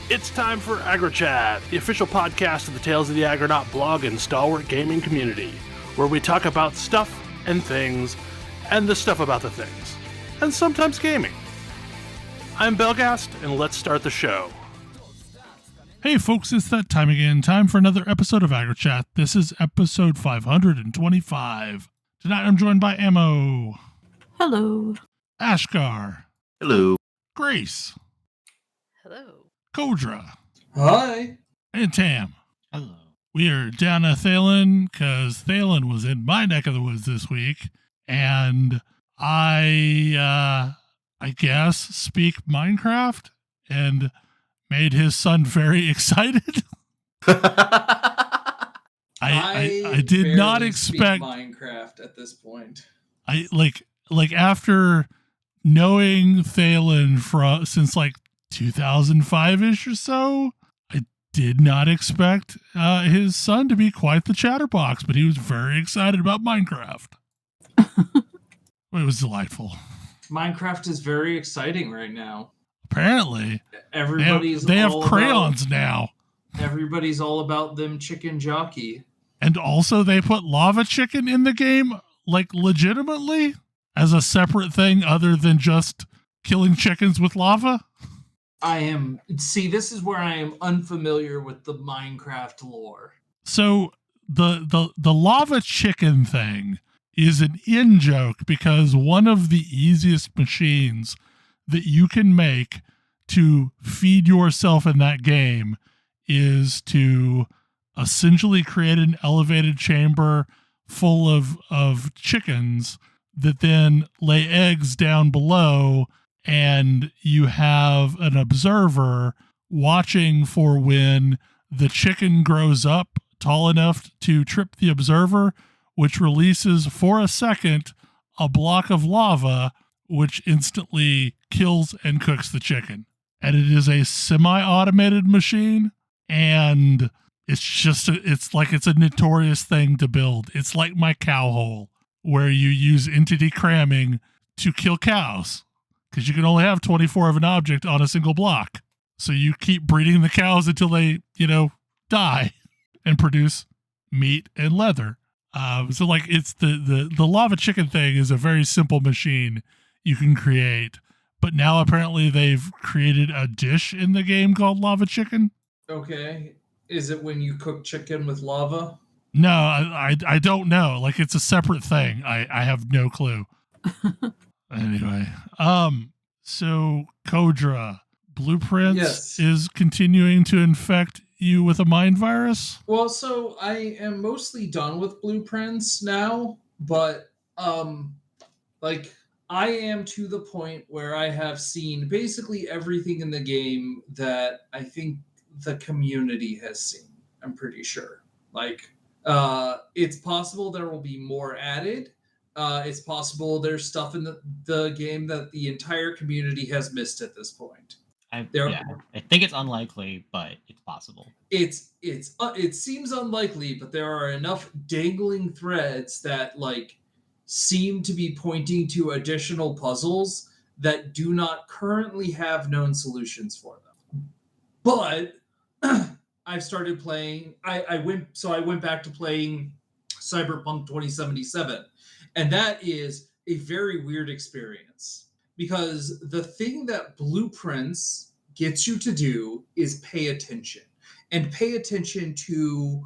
It's time for AggroChat, the official podcast of the Tales of the Aggronaut blog and stalwart gaming community, where we talk about stuff and things, and the stuff about the things, and sometimes gaming. I'm Belghast, and let's start the show. Hey folks, it's that time again. Time for another episode of AggroChat. This is episode 525. Tonight I'm joined by Ammo. Hello. Ashgar. Hello. Grace. Hello. Kodra. Hi. And Tam. Hello. We are down at Thalen because Thalen was in my neck of the woods this week, and I guess speak Minecraft and made his son very excited. I did not expect Minecraft at this point. I like after knowing Thalen since like 2005-ish or so, I did not expect his son to be quite the chatterbox, but he was very excited about Minecraft. It was delightful. Minecraft is very exciting right now. Apparently, They have crayons now. Everybody's all about them chicken jockey. And also they put lava chicken in the game, like legitimately, as a separate thing other than just killing chickens with lava. This is where I am unfamiliar with the Minecraft lore. So the lava chicken thing is an in-joke because one of the easiest machines that you can make to feed yourself in that game is to essentially create an elevated chamber full of chickens that then lay eggs down below, and you have an observer watching for when the chicken grows up tall enough to trip the observer, which releases for a second a block of lava, which instantly kills and cooks the chicken. And it is a semi-automated machine, and it's like it's a notorious thing to build. It's like my cow hole, where you use entity cramming to kill cows, because you can only have 24 of an object on a single block. So you keep breeding the cows until they, die and produce meat and leather. So like it's the lava chicken thing is a very simple machine you can create. But now apparently they've created a dish in the game called lava chicken. Okay. Is it when you cook chicken with lava? No, I don't know. Like it's a separate thing. I have no clue. Anyway, so Kodra, Blueprints is continuing to infect you with a mind virus? Well, so I am mostly done with Blueprints now, but I am to the point where I have seen basically everything in the game that I think the community has seen. I'm pretty sure. It's possible there will be more added. It's possible there's stuff in the game that the entire community has missed at this point. I think it's unlikely, but it's possible. It seems unlikely, but there are enough dangling threads that seem to be pointing to additional puzzles that do not currently have known solutions for them. But I've started playing. I went back to playing Cyberpunk 2077. And that is a very weird experience because the thing that Blueprints gets you to do is pay attention to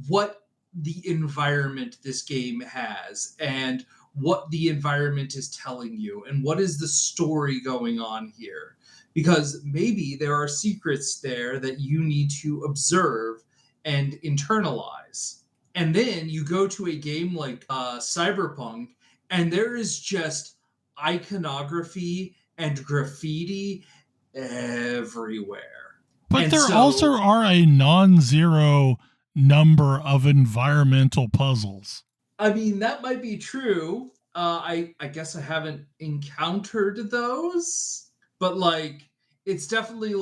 what the environment this game has and what the environment is telling you and what is the story going on here. Because maybe there are secrets there that you need to observe and internalize. And then you go to a game like Cyberpunk, and there is just iconography and graffiti everywhere. But there also are a non-zero number of environmental puzzles. I mean, that might be true. I guess I haven't encountered those. But, it's definitely,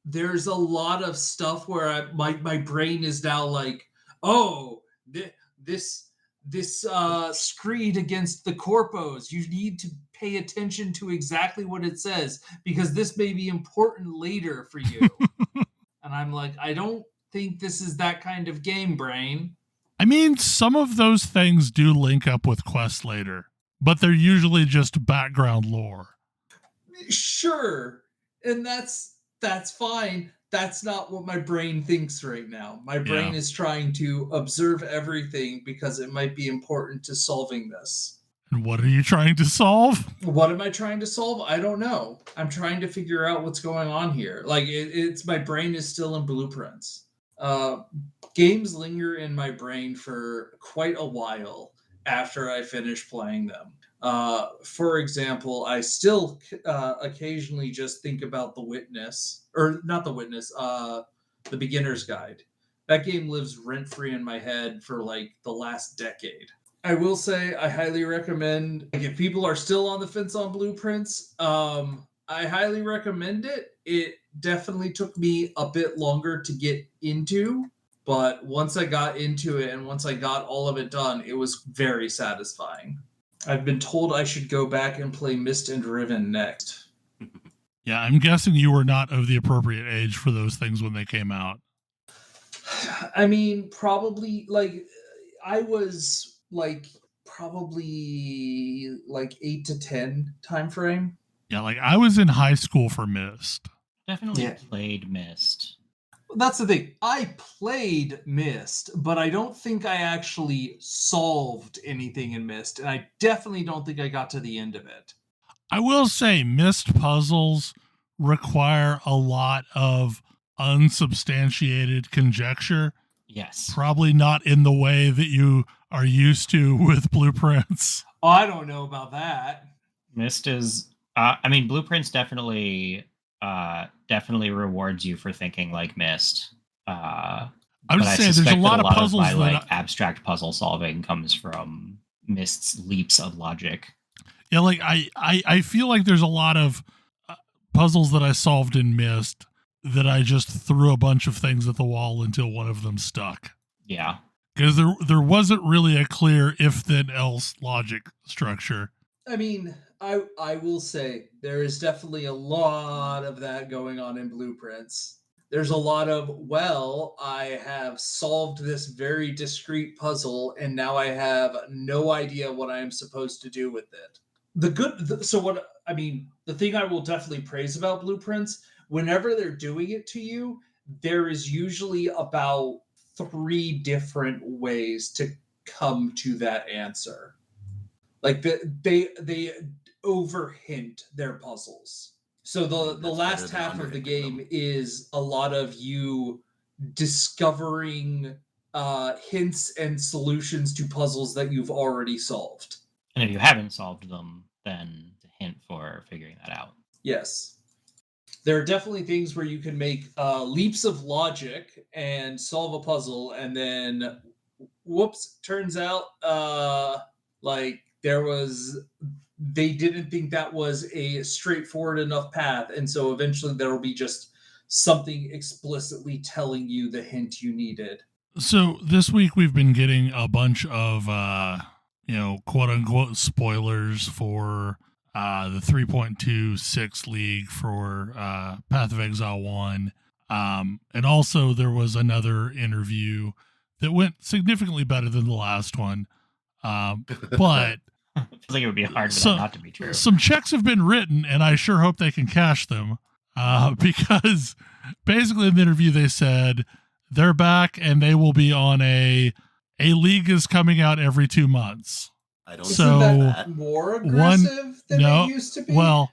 there's a lot of stuff where my brain is now this screed against the corpos. You need to pay attention to exactly what it says because this may be important later for you. I'm like, I don't think this is that kind of game, brain. I mean, some of those things do link up with quests later, but they're usually just background lore. Sure, and that's fine. That's not what my brain thinks right now. My brain is trying to observe everything because it might be important to solving this. And what are you trying to solve? What am I trying to solve? I don't know. I'm trying to figure out what's going on here. Like it's my brain is still in blueprints. Games linger in my brain for quite a while after I finish playing them. For example, I still occasionally just think about The Witness, or not The Witness, The Beginner's Guide. That game lives rent-free in my head for like the last decade. I will say I highly recommend, like, if people are still on the fence on Blueprints, I highly recommend it. It definitely took me a bit longer to get into, but once I got into it and once I got all of it done, it was very satisfying. I've been told I should go back and play Mist and Riven next. Yeah, I'm guessing you were not of the appropriate age for those things when they came out. I mean, probably, like, I was, like, probably, like, 8 to 10 time frame. Yeah, like, I was in high school for Myst. Definitely played Myst. That's the thing. I played Myst, but I don't think I actually solved anything in Myst, and I definitely don't think I got to the end of it. I will say Myst puzzles require a lot of unsubstantiated conjecture. Yes. Probably not in the way that you are used to with Blueprints. Oh, I don't know about that. Myst is... I mean, Blueprints definitely rewards you for thinking like Myst. I would say there's a lot of puzzles of my, abstract puzzle solving comes from Myst's leaps of logic. Yeah, like I feel like there's a lot of puzzles that I solved in Myst that I just threw a bunch of things at the wall until one of them stuck. Yeah. Because there wasn't really a clear if-then-else logic structure. I mean, I will say there is definitely a lot of that going on in Blueprints. There's a lot of, well, I have solved this very discrete puzzle, and now I have no idea what I am supposed to do with it. The thing I will definitely praise about Blueprints, whenever they're doing it to you, there is usually about 3 different ways to come to that answer. Like they overhint their puzzles. So the last half of the game is a lot of you discovering hints and solutions to puzzles that you've already solved. And if you haven't solved them, then it's a hint for figuring that out. Yes. There are definitely things where you can make leaps of logic and solve a puzzle, and then, whoops, turns out, they didn't think that was a straightforward enough path, and so eventually there will be just something explicitly telling you the hint you needed. So this week we've been getting a bunch of, quote unquote spoilers for the 3.26 League for Path of Exile 1. And also there was another interview that went significantly better than the last one. But feels like it would be hard for that not to be true. Some checks have been written, and I sure hope they can cash them. Because basically in the interview they said they're back and they will be on a League is coming out every 2 months. I don't Isn't that more aggressive than it used to be? Well,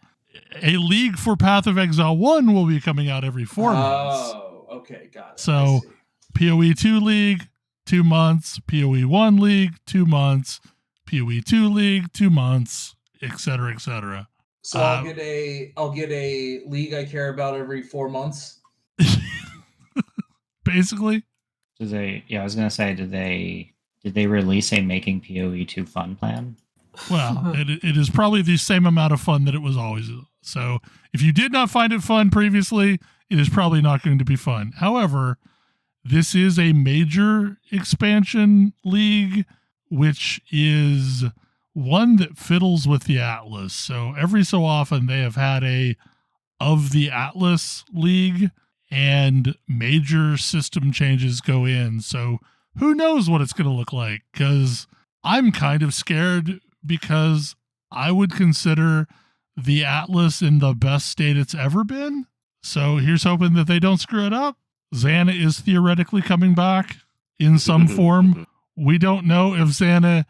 a League for Path of Exile 1 will be coming out every 4 months. Oh, okay, got it. So PoE 2 League, 2 months, PoE 1 League, 2 months, PoE 2 League, 2 months, etc., etc. So I'll get a league I care about every 4 months. Basically. I was gonna say, did they release a making PoE 2 fun plan? Well, it is probably the same amount of fun that it was always. So if you did not find it fun previously, it is probably not going to be fun. However, this is a major expansion league, which is one that fiddles with the Atlas. So every so often they have had of the Atlas league, and major system changes go in. So who knows what it's going to look like? Because I'm kind of scared, because I would consider the Atlas in the best state it's ever been. So here's hoping that they don't screw it up. Xana is theoretically coming back in some form. We don't know if Xana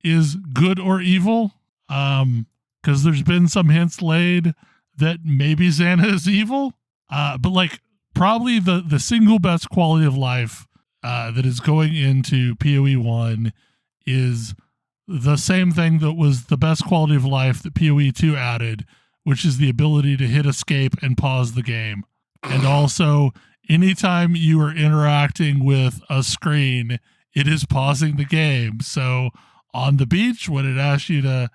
is good or evil, because there's been some hints laid that maybe Xana is evil. But like, probably the single best quality of life that is going into PoE 1 is the same thing that was the best quality of life that PoE 2 added, which is the ability to hit escape and pause the game. And also, anytime you are interacting with a screen, it is pausing the game. So on the beach, when it asks you to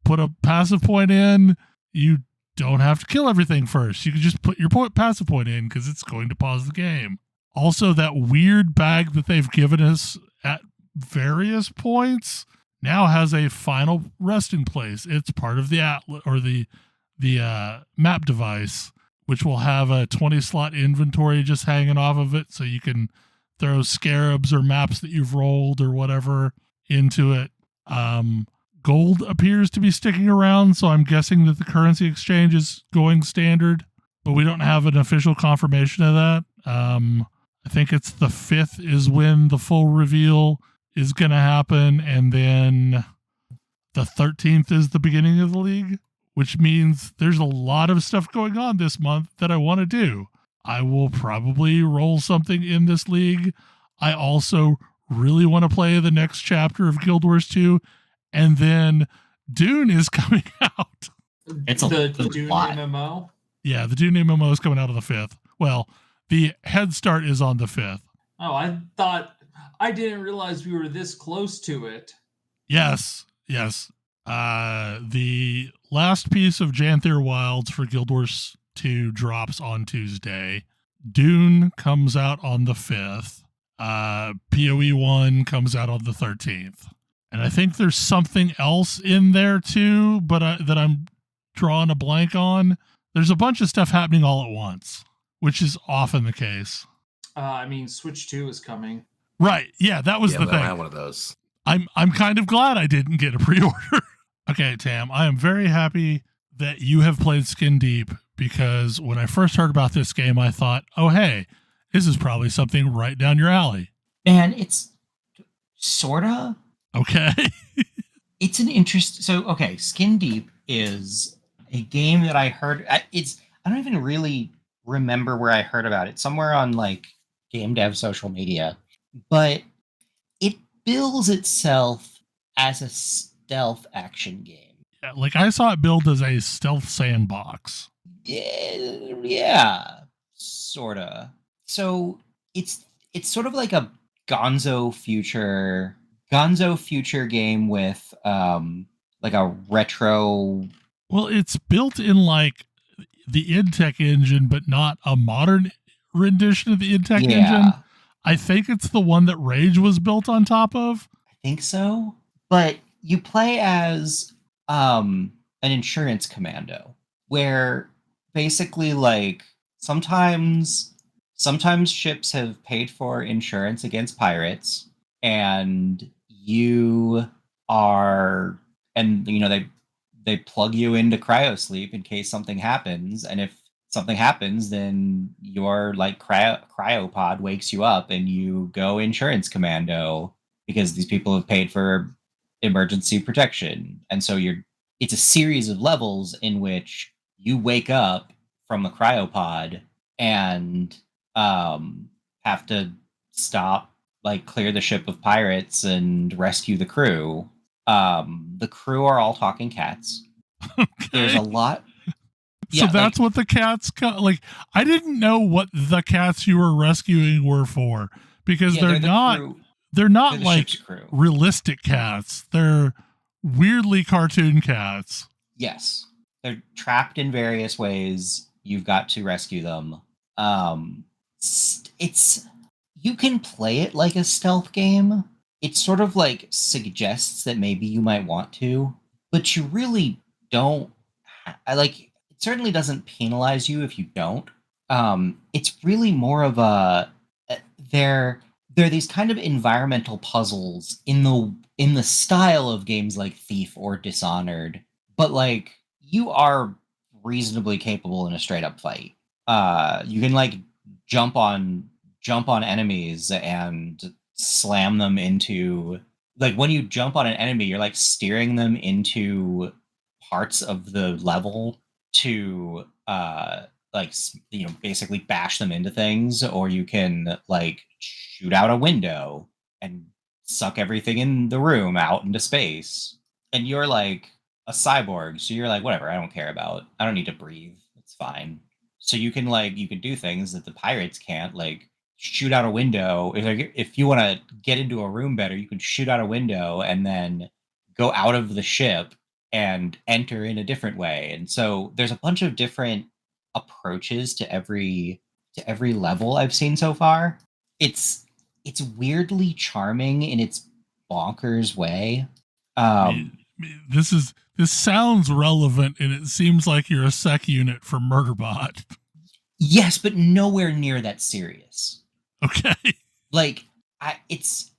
put a passive point in, you don't have to kill everything first. You can just put your passive point in, because it's going to pause the game. Also, that weird bag that they've given us at various points now has a final resting place. It's part of the Atlas, or the map device, which will have a 20 slot inventory just hanging off of it, so you can throw scarabs or maps that you've rolled or whatever into it. Gold appears to be sticking around, so I'm guessing that the currency exchange is going standard, but we don't have an official confirmation of that. I think it's the 5th is when the full reveal is going to happen, and then the 13th is the beginning of the league, which means there's a lot of stuff going on this month that I want to do. I will probably roll something in this league. I also really want to play the next chapter of Guild Wars 2, and then Dune is coming out. It's the Dune MMO? Yeah, the Dune MMO is coming out on the 5th. Well, the head start is on the 5th. Oh, I didn't realize we were this close to it. Yes. The last piece of Janther Wilds for Guild Wars 2 drops on Tuesday. Dune comes out on the 5th. PoE 1 comes out on the 13th. And I think there's something else in there too, but that I'm drawing a blank on. There's a bunch of stuff happening all at once, which is often the case. Switch 2 is coming. Right. Yeah, that was the thing. I have one of those. I'm kind of glad I didn't get a pre-order. Okay, Tam, I am very happy that you have played Skin Deep, because when I first heard about this game, I thought, oh, hey, this is probably something right down your alley. Man, it's sorta. Okay. It's an interest. So, okay, Skin Deep is a game that I heard. I don't even really remember where I heard about it. Somewhere on like game dev social media. But it bills itself as a stealth action game. Yeah, like I saw it billed as a stealth sandbox. Yeah, sorta. So it's sort of like a Gonzo future game with like a retro. Well, it's built in like the Intech engine, but not a modern rendition of the Intech engine. I think it's the one that Rage was built on top of. I think so. But you play as an insurance commando, where basically like sometimes ships have paid for insurance against pirates, and you are, and you know, they plug you into cryosleep in case something happens, and if something happens, then your like cryopod wakes you up and you go insurance commando, because these people have paid for emergency protection. And so it's a series of levels in which you wake up from the cryopod and have to stop, like clear the ship of pirates and rescue the crew. The crew are all talking cats. Okay. There's a lot. So that's what the cats like. I didn't know what the cats you were rescuing were for, because they're not like realistic cats. They're weirdly cartoon cats. Yes. They're trapped in various ways. You've got to rescue them. You can play it like a stealth game. It sort of like suggests that maybe you might want to, but you really don't. It certainly doesn't penalize you if you don't. It's really more of a they're they're these kind of environmental puzzles in the style of games like Thief or Dishonored, but like you are reasonably capable in a straight up fight. You can like jump on jump on enemies and slam them into like when you jump on an enemy, you're like steering them into parts of the level to like basically bash them into things, or you can like shoot out a window and suck everything in the room out into space. And you're like a cyborg, so you're like, whatever, I don't need to breathe, it's fine. So you can do things that the pirates can't, like shoot out a window. If you want to get into a room better, you can shoot out a window and then go out of the ship and enter in a different way. And so there's a bunch of different approaches to every level I've seen so far. It's weirdly charming in its bonkers way. This sounds relevant, and it seems like you're a sec unit for Murderbot. Yes, but nowhere near that serious. Okay. Like it's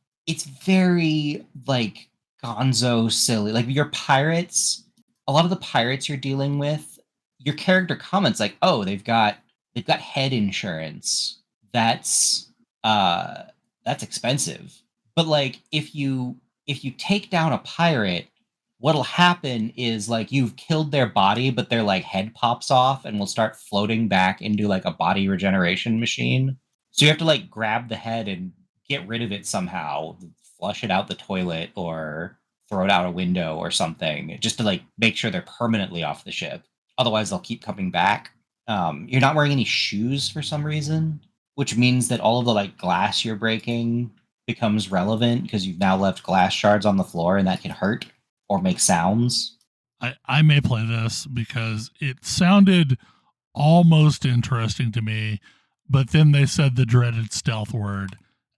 very like gonzo silly. Like your pirates, a lot of the pirates you're dealing with, your character comments like, "Oh, they've got head insurance. That's expensive." But like if you take down a pirate, what'll happen is like you've killed their body, but their like head pops off and will start floating back into like a body regeneration machine. So you have to like grab the head and get rid of it somehow, flush it out the toilet or throw it out a window or something, just to like make sure they're permanently off the ship. Otherwise, they'll keep coming back. You're not wearing any shoes for some reason, which means that all of the like glass you're breaking becomes relevant because you've now left glass shards on the floor, and that can hurt or make sounds. I may play this because it sounded almost interesting to me, but then they said the dreaded stealth word,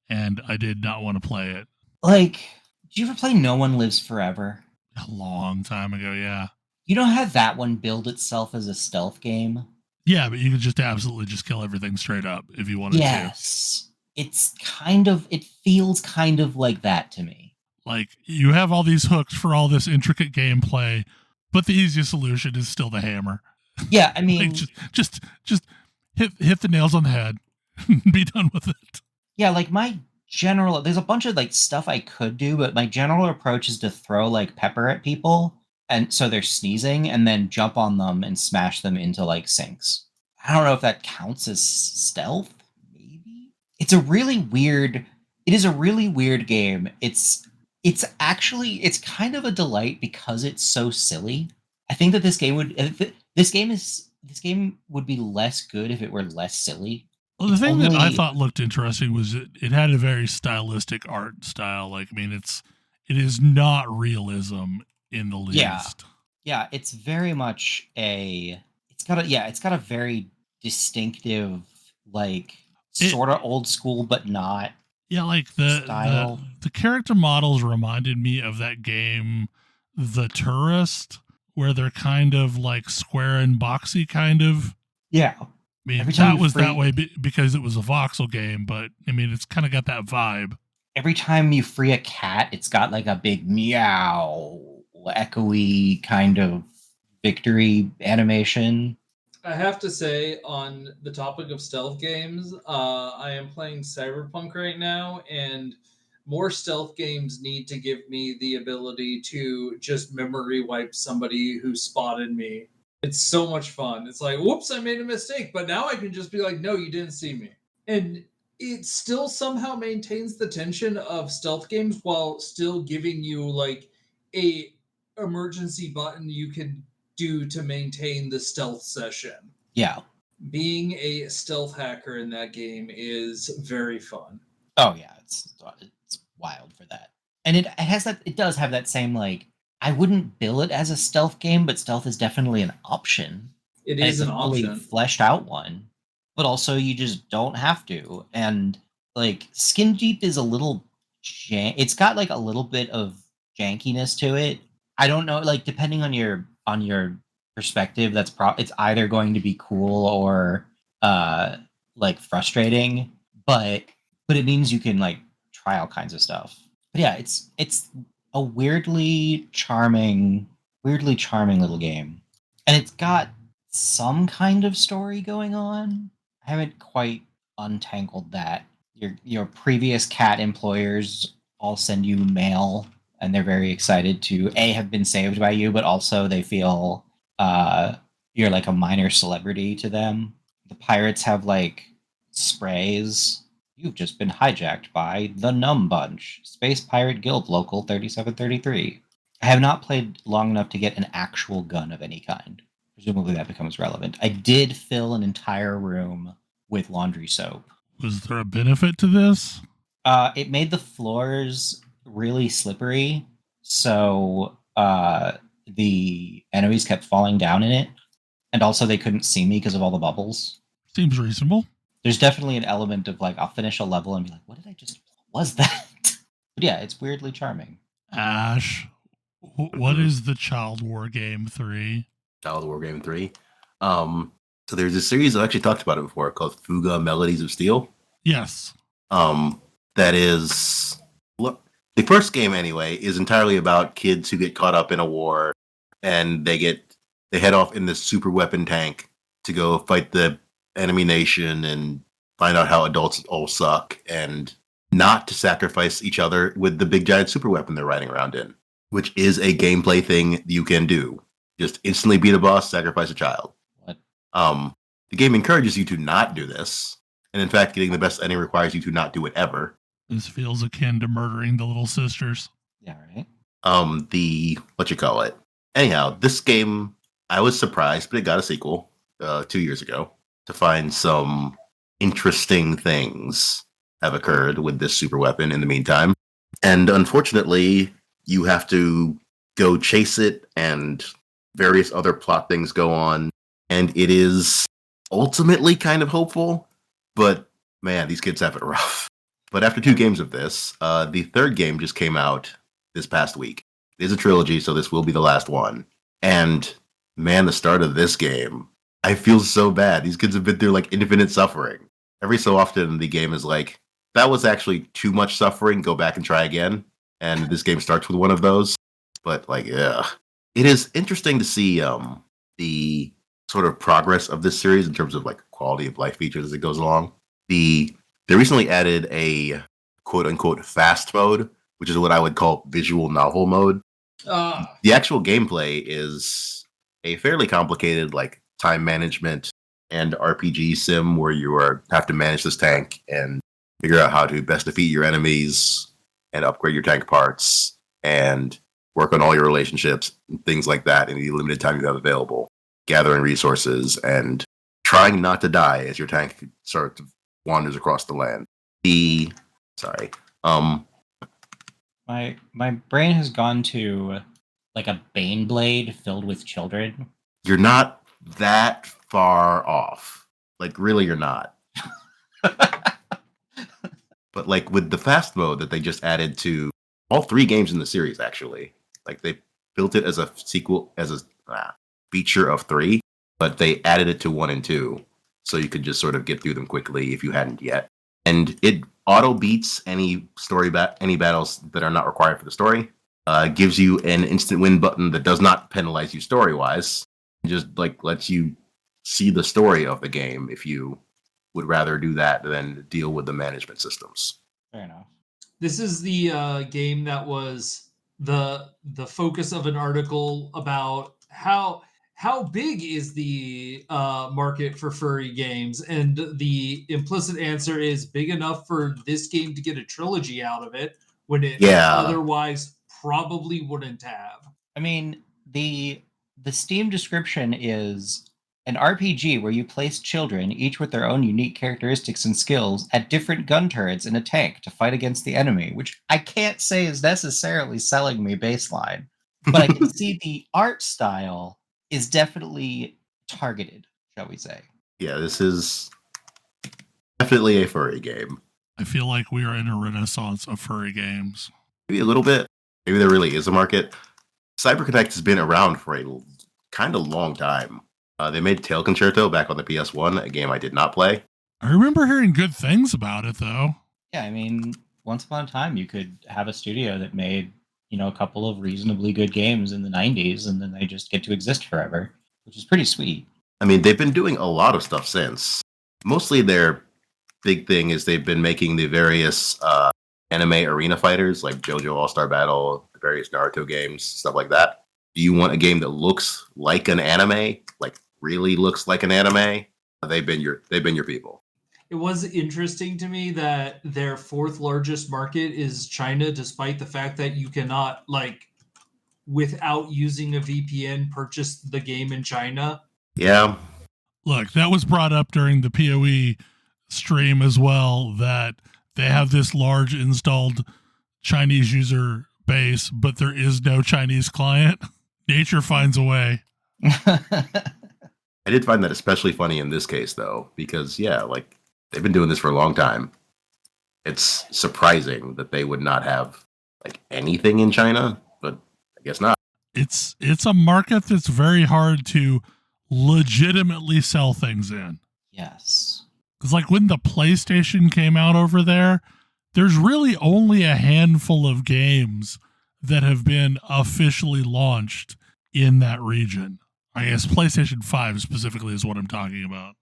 and I did not want to play it. Like, did you ever play No One Lives Forever? A long time ago, yeah. You know how that one billed itself as a stealth game? Yeah, but you could just absolutely just kill everything straight up if you wanted to. Yes. It feels kind of like that to me. Like, you have all these hooks for all this intricate gameplay, but the easiest solution is still the hammer. Yeah, I mean... like just hit the nails on the head. Be done with it. Yeah, like there's a bunch of like stuff I could do, but my general approach is to throw like pepper at people, and so they're sneezing, and then jump on them and smash them into like sinks. I don't know if that counts as stealth. Maybe it is a really weird game. It's kind of a delight because it's so silly. I think that this game would be less good if it were less silly. Well, the thing that I thought looked interesting was it had a very stylistic art style. Like, I mean, it is not realism in the least. Yeah, it's very much it's got a very distinctive, like sort of old school, but not. Yeah, like the character models reminded me of that game, The Tourist, where they're kind of like square and boxy, kind of. Yeah. I mean, that was that way because it was a voxel game, but I mean, it's kind of got that vibe. Every time you free a cat, it's got like a big meow, echoey kind of victory animation. I have to say, on the topic of stealth games, I am playing Cyberpunk right now, and more stealth games need to give me the ability to just memory wipe somebody who spotted me. It's so much fun. It's like, whoops, I made a mistake, but now I can just be like, no, you didn't see me. And it still somehow maintains the tension of stealth games while still giving you like a emergency button you can do to maintain the stealth session. Yeah. Being a stealth hacker in that game is very fun. Oh yeah, it's wild for that. And it does have that same like, I wouldn't bill it as a stealth game, but stealth is definitely an option. It is an option. Fully fleshed out one. But also you just don't have to. And like Skin Deep is a little it's got like a little bit of jankiness to it. I don't know, like depending on your perspective, it's either going to be cool or like frustrating, but it means you can like try all kinds of stuff. But yeah, it's a weirdly charming little game, and it's got some kind of story going on. I haven't quite untangled that. Your previous cat employers all send you mail, and they're very excited to have been saved by you, but also they feel you're like a minor celebrity to them. The pirates have like sprays. You've just been hijacked by the Numb Bunch, Space Pirate Guild Local 3733. I have not played long enough to get an actual gun of any kind. Presumably that becomes relevant. I did fill an entire room with laundry soap. Was there a benefit to this? It made the floors really slippery, so the enemies kept falling down in it, and also they couldn't see me because of all the bubbles. Seems reasonable. There's definitely an element of like, I'll finish a level and be like, what was that? But yeah, it's weirdly charming. Ash, what is the Child War Game 3? Child War Game 3. So there's a series, I've actually talked about it before, called Fuga Melodies of Steel. Yes. That is, look, the first game anyway is entirely about kids who get caught up in a war, and they head off in this super weapon tank to go fight the enemy nation and find out how adults all suck, and not to sacrifice each other with the big giant super weapon they're riding around in, which is a gameplay thing you can do. Just instantly beat a boss, sacrifice a child. What? The game encourages you to not do this, and in fact, getting the best ending requires you to not do it ever. This feels akin to murdering the little sisters. Yeah, right? Anyhow, this game, I was surprised, but it got a sequel 2 years ago to find some interesting things have occurred with this super weapon in the meantime. And unfortunately, you have to go chase it, and various other plot things go on. And it is ultimately kind of hopeful, but man, these kids have it rough. But after 2 games of this, the third game just came out this past week. It is a trilogy, so this will be the last one. And man, the start of this game, I feel so bad. These kids have been through like infinite suffering. Every so often, the game is like, that was actually too much suffering, go back and try again. And this game starts with one of those. But like, yeah. It is interesting to see the sort of progress of this series in terms of like quality of life features as it goes along. They recently added a quote-unquote fast mode, which is what I would call visual novel mode. The actual gameplay is a fairly complicated like time management and RPG sim where you have to manage this tank and figure out how to best defeat your enemies and upgrade your tank parts and work on all your relationships and things like that in the limited time you have available, gathering resources and trying not to die as your tank sort of wanders across the land. My brain has gone to like a Bane blade filled with children. You're not that far off. Like, really, you're not. But like with the fast mode that they just added to all 3 games in the series, actually, like they built it as a sequel, as a feature of 3, but they added it to 1 and 2, so you could just sort of get through them quickly if you hadn't yet. And it auto beats any any battles that are not required for the story. Gives you an instant win button that does not penalize you story wise. Just like lets you see the story of the game if you would rather do that than deal with the management systems. Fair enough. This is the game that was the focus of an article about how big is the market for furry games, and the implicit answer is big enough for this game to get a trilogy out of it when it otherwise probably wouldn't have. I mean, the Steam description is an RPG where you place children, each with their own unique characteristics and skills, at different gun turrets in a tank to fight against the enemy, which I can't say is necessarily selling me baseline. But I can see the art style is definitely targeted, shall we say. Yeah, this is definitely a furry game. I feel like we are in a renaissance of furry games. Maybe a little bit. Maybe there really is a market. CyberConnect has been around for a kind of long time. They made Tail Concerto back on the PS1, a game I did not play. I remember hearing good things about it, though. Yeah, I mean, once upon a time, you could have a studio that made, a couple of reasonably good games in the 90s, and then they just get to exist forever, which is pretty sweet. I mean, they've been doing a lot of stuff since. Mostly their big thing is they've been making the various anime arena fighters, like JoJo All-Star Battle, the various Naruto games, stuff like that. Do you want a game that looks like an anime, like really looks like an anime? They've been your people. It was interesting to me that their fourth largest market is China, despite the fact that you cannot, without using a VPN, purchase the game in China. Yeah. Look, that was brought up during the PoE stream as well, that they have this large installed Chinese user base, but there is no Chinese client. Nature finds a way. I did find that especially funny in this case, though, because, they've been doing this for a long time. It's surprising that they would not have, anything in China, but I guess not. It's a market that's very hard to legitimately sell things in. Yes. Because, when the PlayStation came out over there, there's really only a handful of games that have been officially launched in that region. I guess PlayStation 5 specifically is what I'm talking about.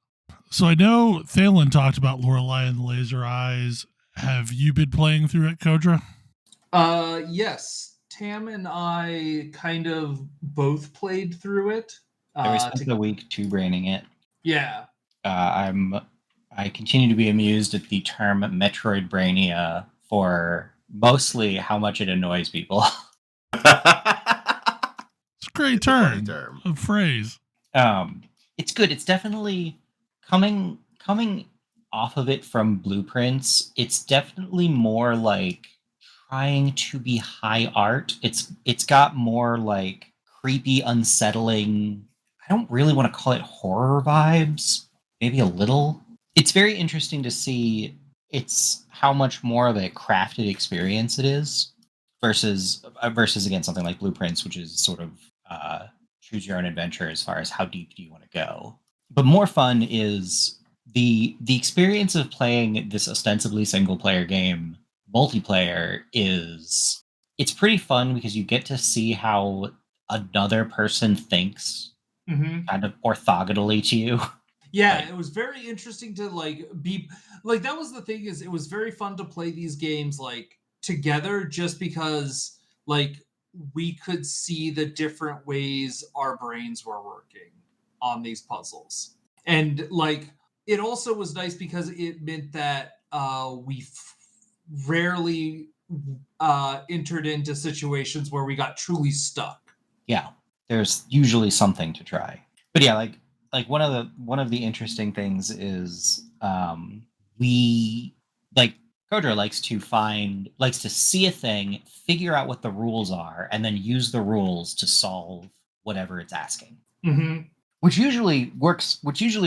So I know Thalen talked about Lorelei and the Laser Eyes. Have you been playing through it, Kodra? Yes. Tam and I kind of both played through it. We spent the week two-braining it. Yeah. I continue to be amused at the term Metroidbrania for mostly how much it annoys people. It's a great term. A phrase. It's good. It's definitely coming off of it from Blueprints. It's definitely more like trying to be high art. It's got more like creepy, unsettling. I don't really want to call it horror vibes. Maybe a little. It's very interesting to see how much more of a crafted experience it is versus again something like Blueprints, which is sort of choose your own adventure as far as how deep do you want to go. But more fun is the experience of playing this ostensibly single player game multiplayer. It's pretty fun because you get to see how another person thinks kind of orthogonally to you. Yeah, it was very interesting to be that was the thing, is it was very fun to play these games together, just because we could see the different ways our brains were working on these puzzles. And it also was nice because it meant that we rarely entered into situations where we got truly stuck. Yeah, there's usually something to try. But yeah, one of the interesting things is Kodra likes to see a thing, figure out what the rules are, and then use the rules to solve whatever it's asking. Mm-hmm. Which usually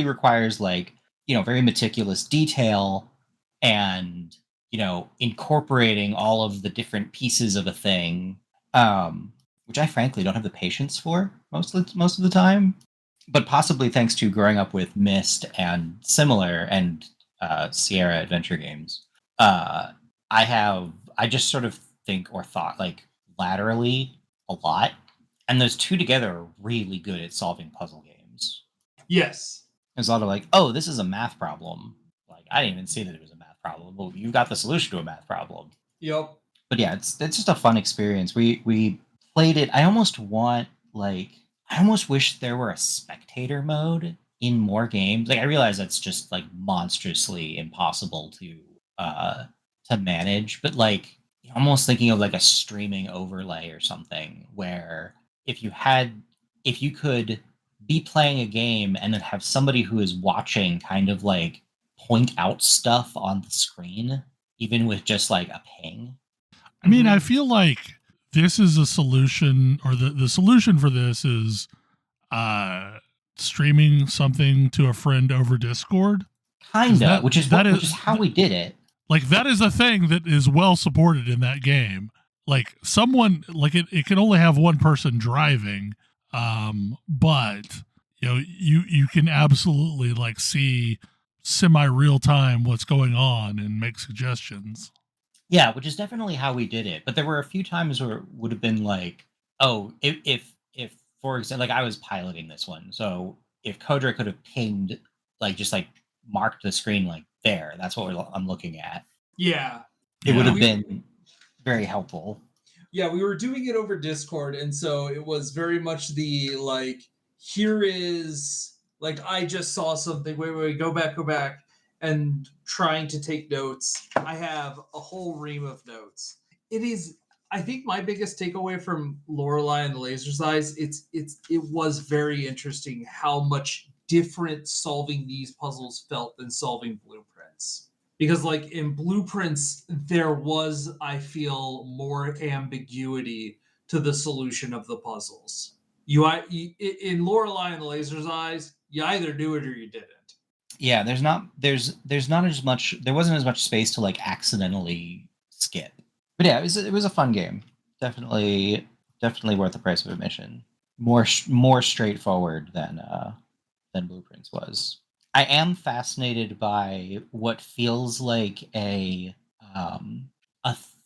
requires very meticulous detail and incorporating all of the different pieces of a thing, which I frankly don't have the patience for most of the time. But possibly thanks to growing up with Myst and similar and Sierra adventure games, I just sort of think or thought laterally a lot, and those two together are really good at solving puzzle games. Yes, there's a lot of oh, this is a math problem. I didn't even see that it was a math problem. Well, you got the solution to a math problem. Yep. But yeah, it's just a fun experience. We played it. I almost wish there were a spectator mode in more games. I realize that's just monstrously impossible to manage, but almost thinking of a streaming overlay or something where if you could be playing a game and then have somebody who is watching kind of point out stuff on the screen, even with just a ping. I mean, I feel like this is a solution, or the solution for this is streaming something to a friend over Discord. Kinda, which is how we did it. That is a thing that is well supported in that game. Someone, it can only have one person driving, but you can absolutely like see semi real time what's going on and make suggestions. Yeah, which is definitely how we did it. But there were a few times where it would have been like, oh, if for example, like I was piloting this one, so if Kodra could have pinged, like just like marked the screen like there, that's what I'm looking at. Yeah. It would have been very helpful. Yeah, we were doing it over Discord, and so it was very much the like, here is like I just saw something. Wait, go back, and trying to take notes. I have a whole ream of notes. It is, I think, my biggest takeaway from Lorelei and the Laser's Eyes. It was very interesting how much different solving these puzzles felt than solving Blueprints. Because like in Blueprints, there was, I feel, more ambiguity to the solution of the puzzles. In Lorelei and the Laser's Eyes, you either knew it or you didn't. Yeah, there's not as much. There wasn't as much space to like accidentally skip. But yeah, it was a fun game. Definitely worth the price of admission. More straightforward than Blueprints was. I am fascinated by what feels like a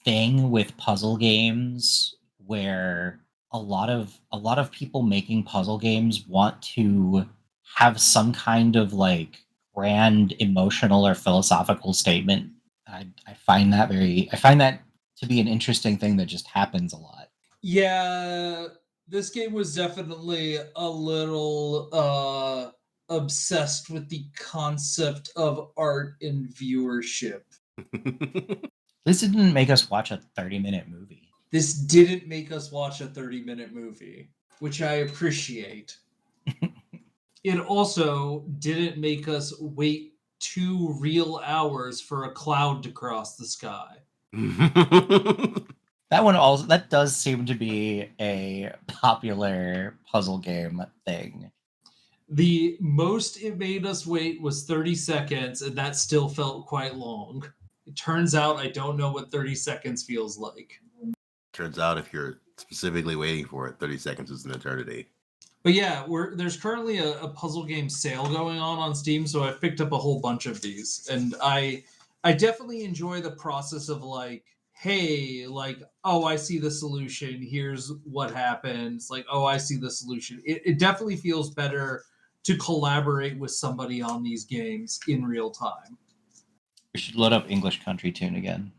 thing with puzzle games where a lot of people making puzzle games want to have some kind of like grand emotional or philosophical statement. I find that to be an interesting thing that just happens a lot. Yeah, this game was definitely a little obsessed with the concept of art and viewership. This didn't make us watch a 30-minute movie. This didn't make us watch a 30-minute movie, which I appreciate. It also didn't make us wait 2 real hours for a cloud to cross the sky. That does seem to be a popular puzzle game thing. The most it made us wait was 30 seconds, and that still felt quite long. It turns out I don't know what 30 seconds feels like. Turns out if you're specifically waiting for it, 30 seconds is an eternity. But yeah, there's currently a puzzle game sale going on Steam, so I've picked up a whole bunch of these. And I definitely enjoy the process of like, hey, like, oh, I see the solution. Here's what happens. Like, oh, I see the solution. It definitely feels better to collaborate with somebody on these games in real time. We should load up English Country Tune again.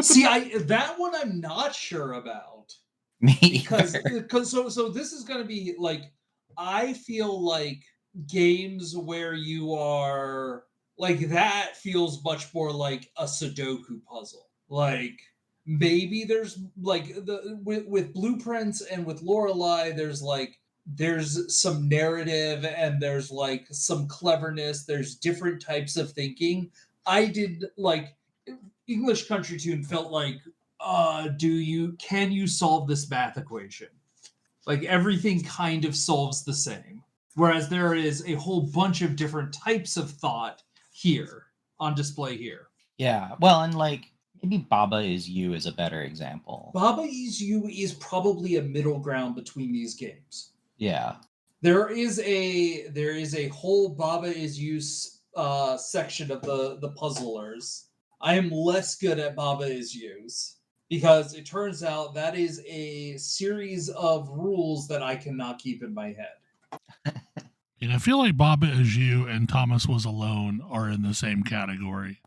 See, that one I'm not sure about. Me because so this is going to be like, I feel like games where you are like, that feels much more like a Sudoku puzzle. Like maybe there's like with Blueprints and with Lorelei, there's some narrative and there's like some cleverness. There's different types of thinking. I did like English Country Tune felt like, can you solve this math equation? Like everything kind of solves the same. Whereas there is a whole bunch of different types of thought here on display here. Yeah, well, and like maybe Baba Is You is a better example. Baba Is You is probably a middle ground between these games. Yeah. There is a whole Baba Is You section of the puzzlers. I am less good at Baba Is You's because it turns out that is a series of rules that I cannot keep in my head. And I feel like Baba Is You and Thomas Was Alone are in the same category.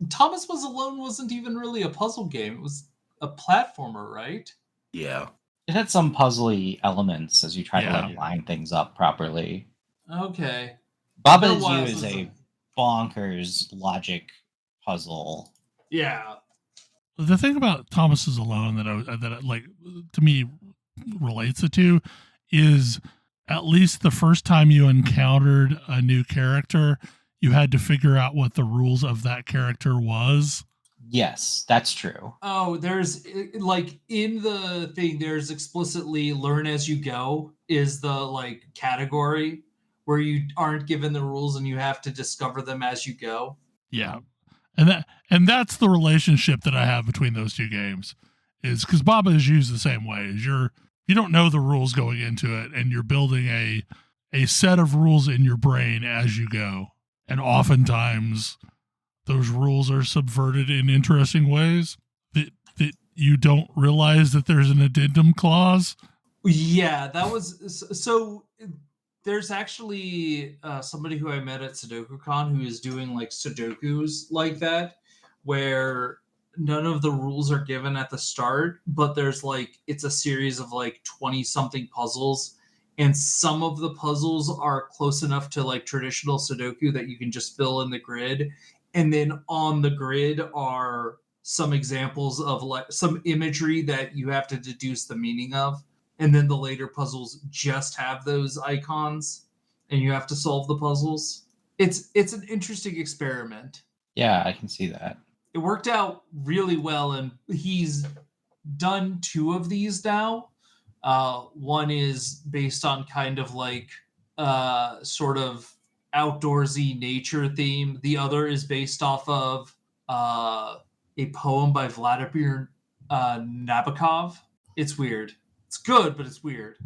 Thomas Was Alone wasn't even really a puzzle game. It was a platformer, right? Yeah. It had some puzzly elements as you try to like line things up properly. Okay. Baba Is You is a bonkers logic puzzle. Yeah. The thing about Thomas Is Alone that like to me relates it to is at least the first time you encountered a new character, you had to figure out what the rules of that character was. Yes, that's true. Oh, there's like in the thing, there's explicitly learn as you go is the like category where you aren't given the rules and you have to discover them as you go. Yeah. And that's the relationship that I have between those two games, is because Baba is used the same way. Is you don't know the rules going into it, and you're building a a set of rules in your brain as you go. And oftentimes those rules are subverted in interesting ways that you don't realize that there's an addendum clause. Yeah, that was so. There's actually somebody who I met at SudokuCon who is doing like Sudokus like that, where none of the rules are given at the start, but there's like it's a series of like 20 something puzzles, and some of the puzzles are close enough to like traditional Sudoku that you can just fill in the grid, and then on the grid are some examples of like some imagery that you have to deduce the meaning of. And then the later puzzles just have those icons, and you have to solve the puzzles. It's an interesting experiment. Yeah, I can see that. It worked out really well, and he's done 2 of these now. One is based on kind of like sort of outdoorsy nature theme. The other is based off of a poem by Vladimir Nabokov. It's weird. It's good, but it's weird.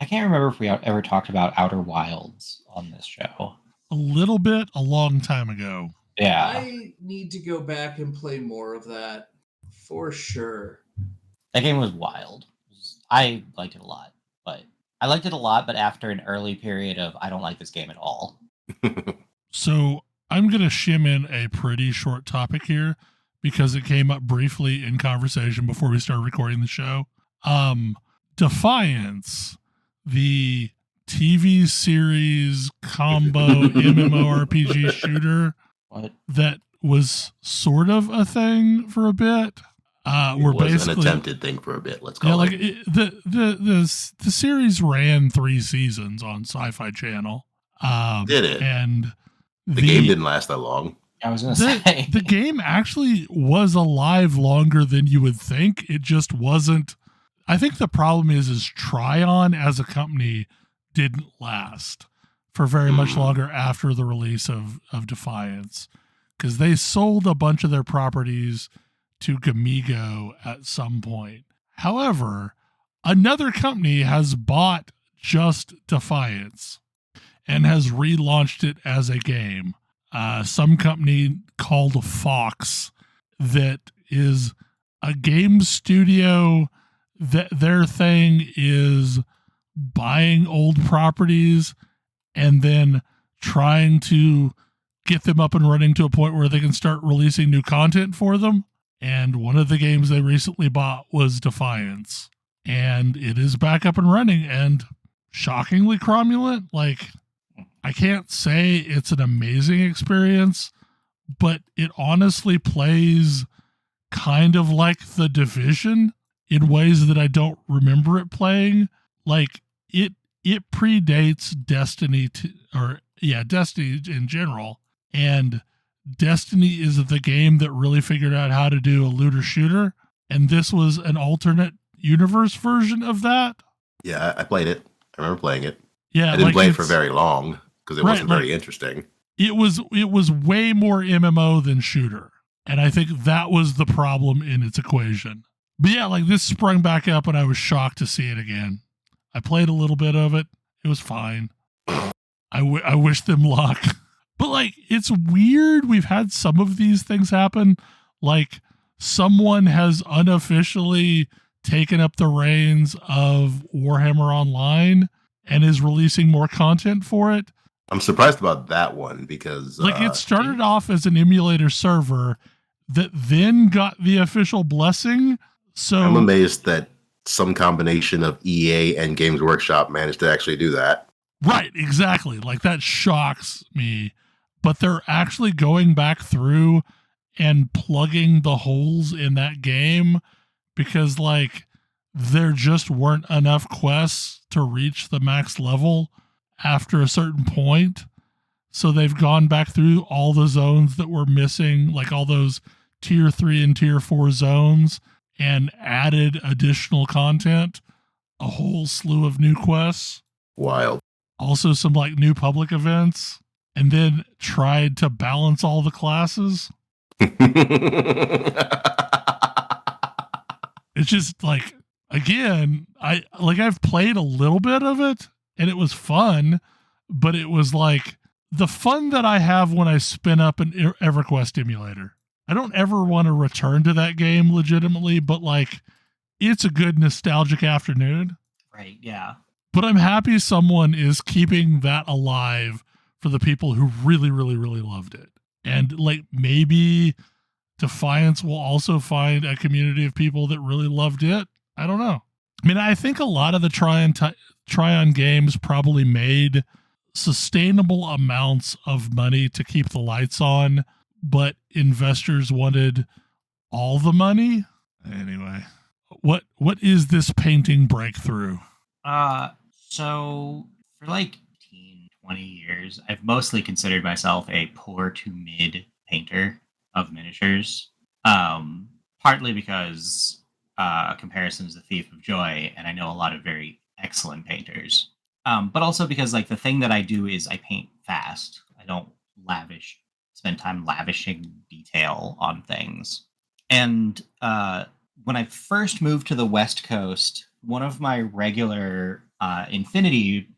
I can't remember if we ever talked about Outer Wilds on this show. A little bit, a long time ago. Yeah. I need to go back and play more of that for sure. That game was wild. I liked it a lot, but after an early period of I don't like this game at all. So I'm going to shim in a pretty short topic here because it came up briefly in conversation before we started recording the show. Defiance, the TV series combo MMORPG shooter that was sort of a thing for a bit. It was an attempted thing for a bit. Let's call it. The series ran 3 seasons on Sci-Fi Channel. Did it? And the game didn't last that long. I was going to say the game actually was alive longer than you would think. It just wasn't. I think the problem is Tryon as a company didn't last for very much longer after the release of Defiance, because they sold a bunch of their properties to Gamigo at some point. However, another company has bought just Defiance and has relaunched it as a game. Some company called Fox that is a game studio that their thing is buying old properties and then trying to get them up and running to a point where they can start releasing new content for them. And one of the games they recently bought was Defiance. And it is back up and running and shockingly cromulent. Like, I can't say it's an amazing experience, but it honestly plays kind of like The Division in ways that I don't remember it playing. Like, it predates Destiny Destiny in general. And Destiny is the game that really figured out how to do a looter shooter. And this was an alternate universe version of that. Yeah, I played it. I remember playing it. Yeah, I didn't play it for very long because it wasn't very interesting. It was way more MMO than shooter. And I think that was the problem in its equation. But yeah, like this sprung back up and I was shocked to see it again. I played a little bit of it. It was fine. I wish them luck. But like, it's weird. We've had some of these things happen. Like someone has unofficially taken up the reins of Warhammer Online and is releasing more content for it. I'm surprised about that one because like it started off as an emulator server that then got the official blessing. So I'm amazed that some combination of EA and Games Workshop managed to actually do that. Right, exactly. Like that shocks me. But they're actually going back through and plugging the holes in that game because like there just weren't enough quests to reach the max level after a certain point. So they've gone back through all the zones that were missing, like all those tier 3 and tier 4 zones, and added additional content, a whole slew of new quests. Wild. Also some like new public events, and then tried to balance all the classes. It's just like, again, I've played a little bit of it and it was fun, but it was like the fun that I have when I spin up an EverQuest emulator. I don't ever want to return to that game legitimately, but like it's a good nostalgic afternoon. Right, yeah. But I'm happy someone is keeping that alive for the people who really, really, really loved it. And like maybe Defiance will also find a community of people that really loved it. I don't know. I mean, I think a lot of the Tryon games probably made sustainable amounts of money to keep the lights on, but investors wanted all the money. Anyway, what is this painting breakthrough? So for like 20 years, I've mostly considered myself a poor to mid painter of miniatures. Partly because comparison is the thief of joy, and I know a lot of very excellent painters. But also because like the thing that I do is I paint fast. I don't spend time lavishing detail on things. And when I first moved to the West Coast, one of my regular Infinity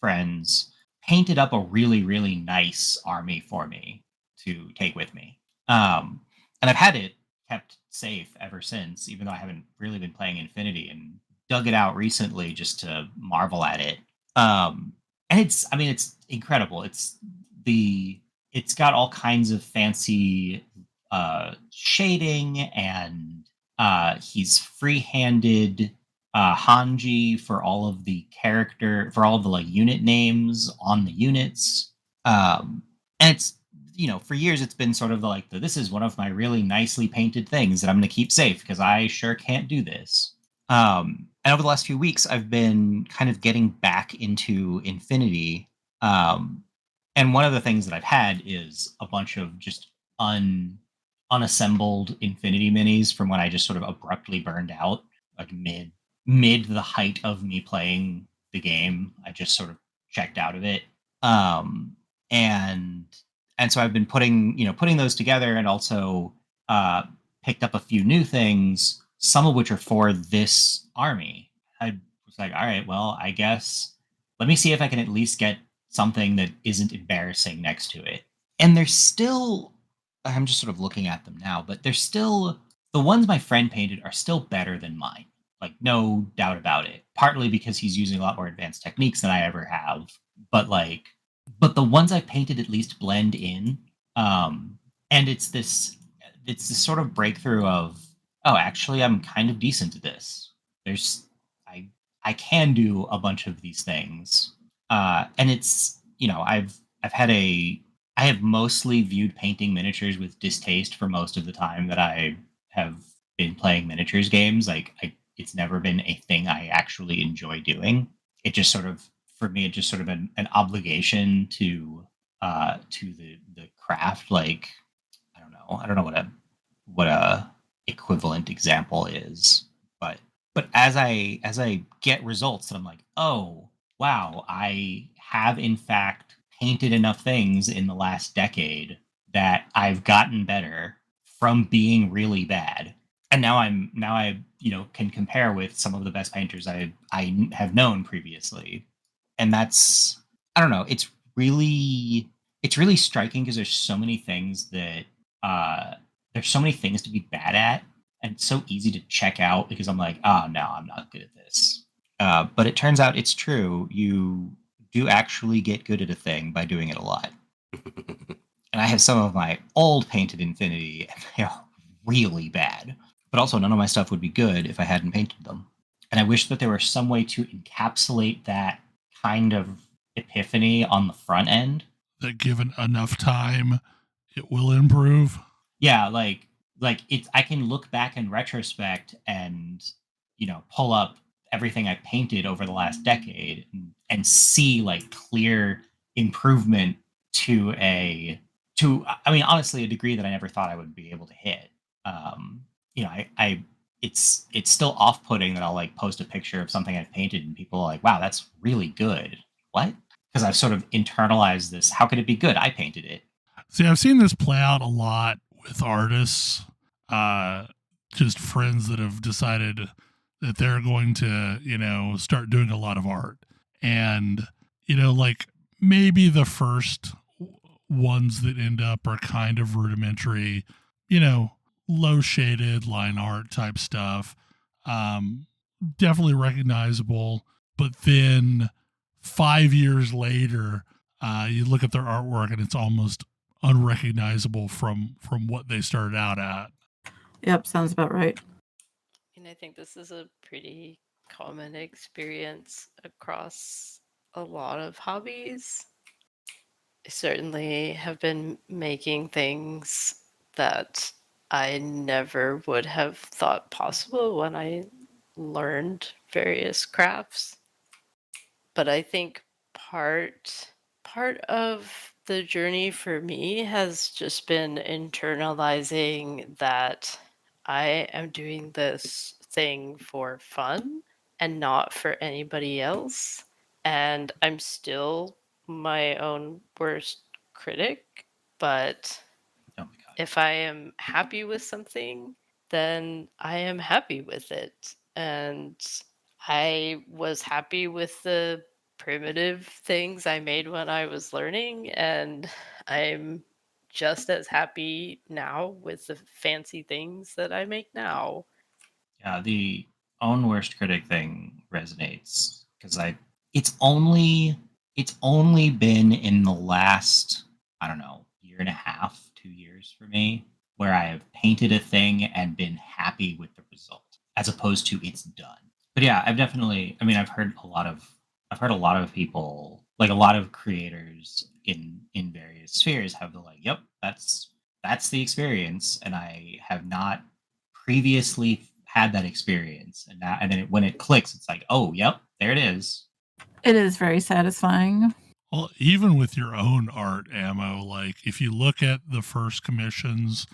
friends painted up a really, really nice army for me to take with me. And I've had it kept safe ever since, even though I haven't really been playing Infinity, and dug it out recently just to marvel at it. And it's incredible. It's got all kinds of fancy shading, and he's free-handed Hanji for all of the like unit names on the units. And it's, for years it's been sort of like this is one of my really nicely painted things that I'm going to keep safe because I sure can't do this. And over the last few weeks, I've been kind of getting back into Infinity. And one of the things that I've had is a bunch of just unassembled Infinity minis from when I just sort of abruptly burned out, like mid the height of me playing the game. I just sort of checked out of it. And so I've been putting those together, and also picked up a few new things, some of which are for this army. I was like, all right, well, I guess let me see if I can at least get something that isn't embarrassing next to it. And there's still, I'm just sort of looking at them now, but there's still, the ones my friend painted are still better than mine. Like, no doubt about it. Partly because he's using a lot more advanced techniques than I ever have. But the ones I've painted at least blend in. And it's this sort of breakthrough of, oh, actually, I'm kind of decent at this. I can do a bunch of these things. And it's, I have mostly viewed painting miniatures with distaste for most of the time that I have been playing miniatures games. It's never been a thing I actually enjoy doing. It just sort of, for me, it just sort of an obligation to the craft. Like, I don't know what a equivalent example is, but as I get results that I'm like, oh wow, I have in fact painted enough things in the last decade that I've gotten better from being really bad. And now I can compare with some of the best painters I have known previously. And that's, I don't know, it's really striking because there's so many things to be bad at, and it's so easy to check out because I'm like, oh no, I'm not good at this. But it turns out it's true. You do actually get good at a thing by doing it a lot. And I have some of my old painted Infinity, and they are really bad. But also, none of my stuff would be good if I hadn't painted them. And I wish that there were some way to encapsulate that kind of epiphany on the front end. That given enough time, it will improve. Yeah, like it's, I can look back in retrospect and, pull up everything I painted over the last decade and see like clear improvement to honestly, a degree that I never thought I would be able to hit. It's still off-putting that I'll like post a picture of something I've painted and people are like, wow, that's really good. What? Because I've sort of internalized this. How could it be good? I painted it. See, I've seen this play out a lot with artists, just friends that have decided that they're going to, start doing a lot of art. And, like maybe the first ones that end up are kind of rudimentary, low shaded line art type stuff. Definitely recognizable. But then 5 years later, you look at their artwork and it's almost unrecognizable from what they started out at. Yep, sounds about right. And I think this is a pretty common experience across a lot of hobbies. I certainly have been making things that I never would have thought possible when I learned various crafts. But I think part of the journey for me has just been internalizing that I am doing this thing for fun and not for anybody else. And I'm still my own worst critic, but Oh my God. if I am happy with something, then I am happy with it. And I was happy with the primitive things I made when I was learning, and I'm just as happy now with the fancy things that I make now. Yeah, the own worst critic thing resonates because it's only been in the last, I don't know, year and a half, 2 years for me where I have painted a thing and been happy with the result as opposed to it's done. But yeah, I've heard a lot of people, like a lot of creators in various spheres have the yep, that's the experience, and I have not previously had that experience, and then when it clicks, it's like, oh, yep, there it is. It is very satisfying. Well, even with your own art, Ammo, like if you look at the first commissions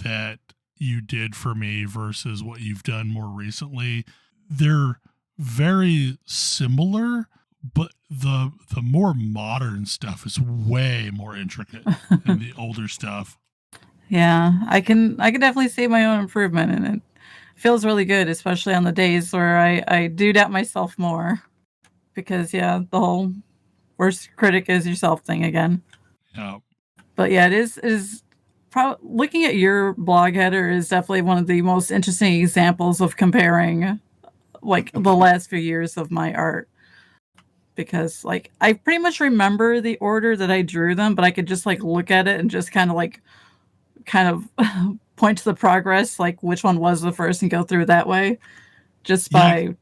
that you did for me versus what you've done more recently, they're very similar, but the more modern stuff is way more intricate than the older stuff. Yeah, I can definitely see my own improvement, and it feels really good, especially on the days where I do doubt myself more. Because the whole worst critic is yourself thing again. Yeah. But yeah, it is looking at your blog header is definitely one of the most interesting examples of comparing like the last few years of my art. Because like I pretty much remember the order that I drew them, but I could just like look at it and just kind of point to the progress, like which one was the first and go through that way. Just by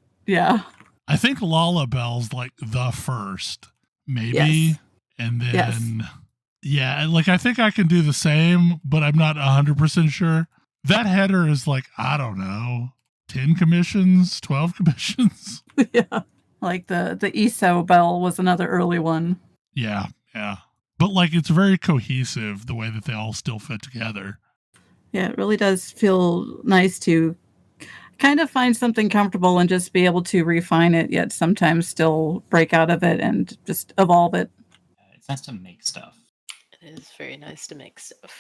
I think Lullabelle's like the first, maybe. Yes. And then like I think I can do the same, but I'm not 100% sure. That header is like, I don't know, 10 commissions, 12 commissions. Yeah. Like the ESO Bell was another early one. Yeah. But like it's very cohesive the way that they all still fit together. Yeah, it really does feel nice to kind of find something comfortable and just be able to refine it, yet sometimes still break out of it and just evolve it. It's nice to make stuff. It is very nice to make stuff.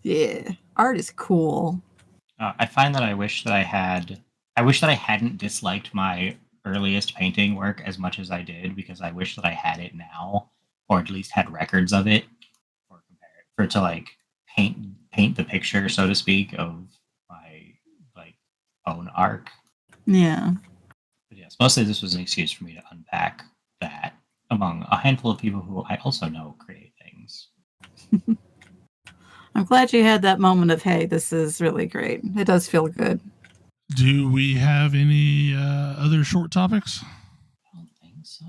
Yeah, art is cool. I find that I wish that I hadn't disliked my earliest painting work as much as I did, because I wish that I had it now, or at least had records of it, or compare it, for it to like paint the picture, so to speak, of my like own arc. Yeah. But yes, mostly this was an excuse for me to unpack that among a handful of people who I also know create things. I'm glad you had that moment of, hey, this is really great. It does feel good. Do we have any other short topics? I don't think so.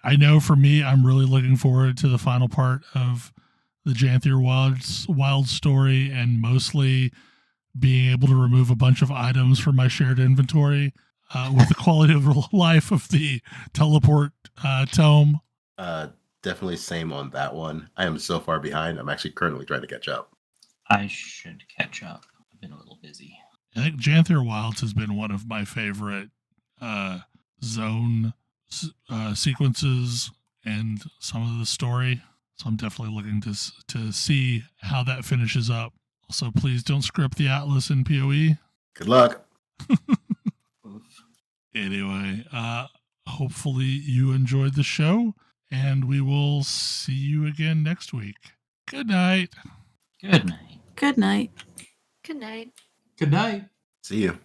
I know for me, I'm really looking forward to the final part of the Janthier Wild story, and mostly being able to remove a bunch of items from my shared inventory with the quality of life of the teleport tome. Definitely same on that one. I am so far behind. I'm actually currently trying to catch up. I should catch up. I've been a little busy. I think Janthier Wilds has been one of my favorite zone sequences and some of the story. So I'm definitely looking to see how that finishes up. Also, please don't script the Atlas in PoE. Good luck. Anyway, hopefully you enjoyed the show, and we will see you again next week. Good night. Good night. Good night. Good night. Good night. See you.